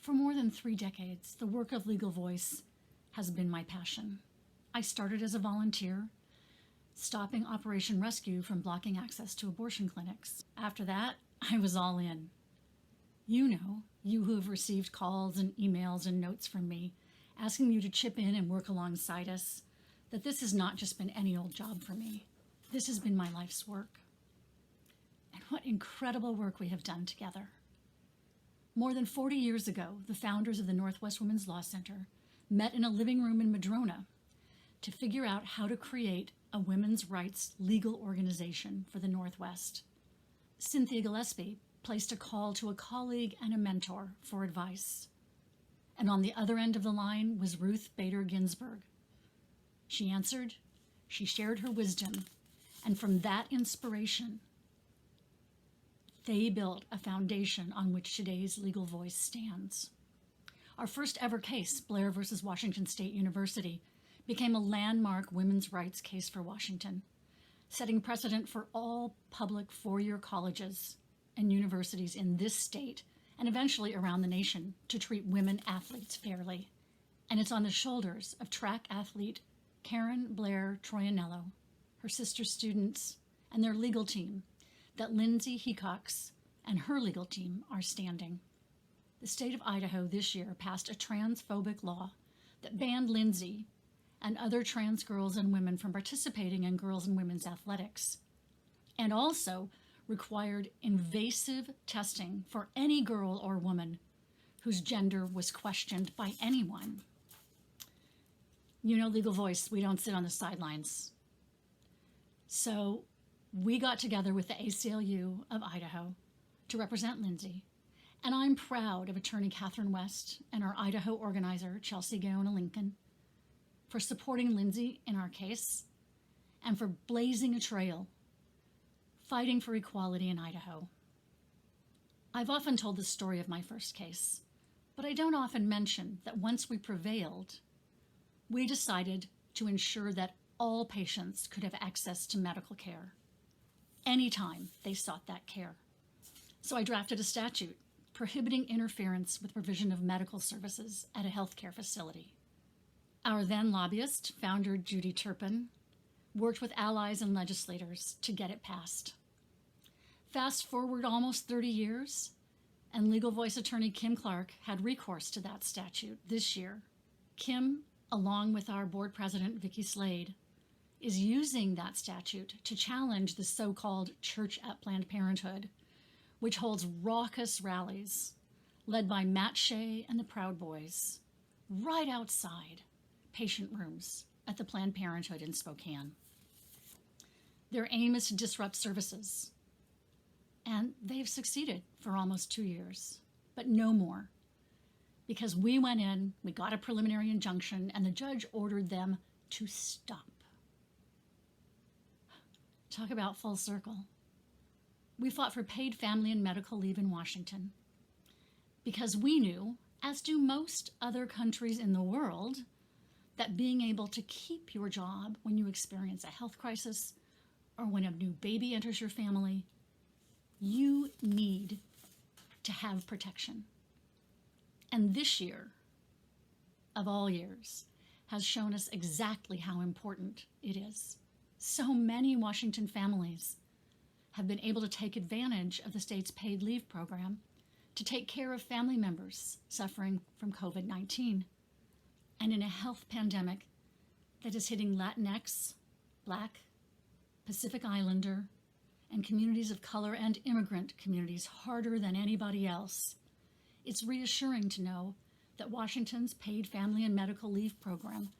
For more than 3 decades, the work of Legal Voice has been my passion. I started as a volunteer, stopping Operation Rescue from blocking access to abortion clinics. After that, I was all in. You know, you who have received calls and emails and notes from me, asking you to chip in and work alongside us, that this has not just been any old job for me. This has been my life's work. And what incredible work we have done together. More than 40 years ago, the founders of the Northwest Women's Law Center met in a living room in Madrona to figure out how to create a women's rights legal organization for the Northwest. Cynthia Gillespie placed a call to a colleague and a mentor for advice. And on the other end of the line was Ruth Bader Ginsburg. She answered, she shared her wisdom, and from that inspiration, they built a foundation on which today's Legal Voice stands. Our first ever case, Blair versus Washington State University, became a landmark women's rights case for Washington, setting precedent for all public four-year colleges and universities in this state and eventually around the nation to treat women athletes fairly. And it's on the shoulders of track athlete Karen Blair Troianello, her sister students, and their legal team that Lindsay Hecox and her legal team are standing. The state of Idaho this year passed a transphobic law that banned Lindsay and other trans girls and women from participating in girls and women's athletics, and also required invasive testing for any girl or woman whose gender was questioned by anyone. You know, Legal Voice, we don't sit on the sidelines. So we got together with the ACLU of Idaho to represent Lindsay, and I'm proud of attorney Catherine West and our Idaho organizer, Chelsea Gaona Lincoln, for supporting Lindsay in our case and for blazing a trail, fighting for equality in Idaho. I've often told the story of my first case, but I don't often mention that once we prevailed, we decided to ensure that all patients could have access to medical care anytime they sought that care. So I drafted a statute prohibiting interference with provision of medical services at a healthcare facility. Our then lobbyist, founder Judy Turpin, worked with allies and legislators to get it passed. Fast forward almost 30 years, and Legal Voice attorney Kim Clark had recourse to that statute this year. Kim, along with our board president, Vicki Slade, is using that statute to challenge the so-called Church at Planned Parenthood, which holds raucous rallies led by Matt Shea and the Proud Boys right outside patient rooms at the Planned Parenthood in Spokane. Their aim is to disrupt services, and they've succeeded for almost 2 years, but no more, because we went in, we got a preliminary injunction, and the judge ordered them to stop. Talk about full circle. We fought for paid family and medical leave in Washington because we knew, as do most other countries in the world, that being able to keep your job when you experience a health crisis or when a new baby enters your family, you need to have protection. And this year, of all years, has shown us exactly how important it is. So many Washington families have been able to take advantage of the state's paid leave program to take care of family members suffering from COVID-19. And in a health pandemic that is hitting Latinx, Black, Pacific Islander, and communities of color and immigrant communities harder than anybody else, it's reassuring to know that Washington's paid family and medical leave program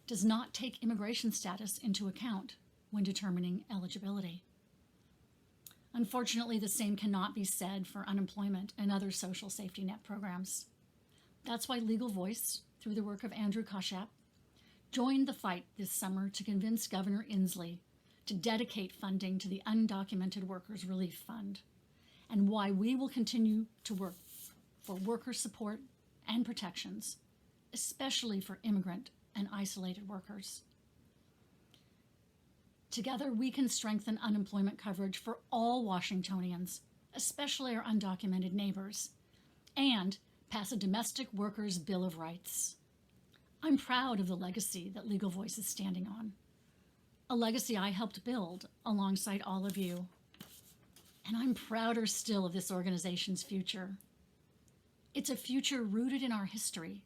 does not take immigration status into account when determining eligibility. Unfortunately, the same cannot be said for unemployment and other social safety net programs. That's why Legal Voice, through the work of Andrew Koshap, joined the fight this summer to convince Governor Inslee to dedicate funding to the Undocumented Workers Relief Fund, and why we will continue to work for worker support and protections, especially for immigrant and isolated workers. Together, we can strengthen unemployment coverage for all Washingtonians, especially our undocumented neighbors, and pass a domestic workers' Bill of Rights. I'm proud of the legacy that Legal Voice is standing on, a legacy I helped build alongside all of you. And I'm prouder still of this organization's future. It's a future rooted in our history,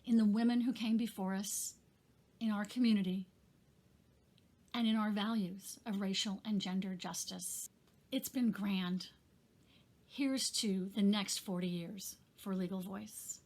in the women who came before us, in our community, and in our values of racial and gender justice. It's been grand. Here's to the next 40 years for Legal Voice.